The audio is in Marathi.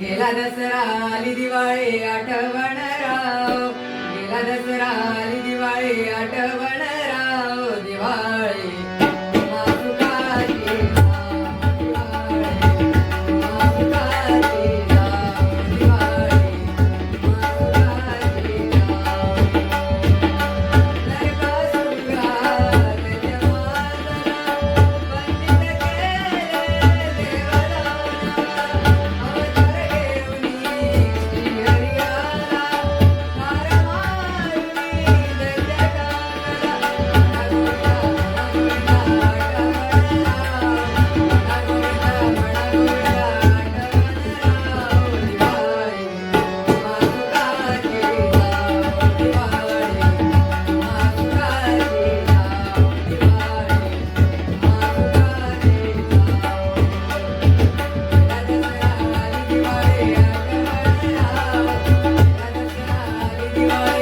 गेला दसरा आली दिवाळी आठवण राव, गेला दसरा आली दिवाळी आठवण राव, दिवाळी मासुकाची राव, दिवाळी मासुकाची राव, दिवाळी मासुकाची राव. नरकासुराचे माजरा बंदित केले देवाला, दिवाळी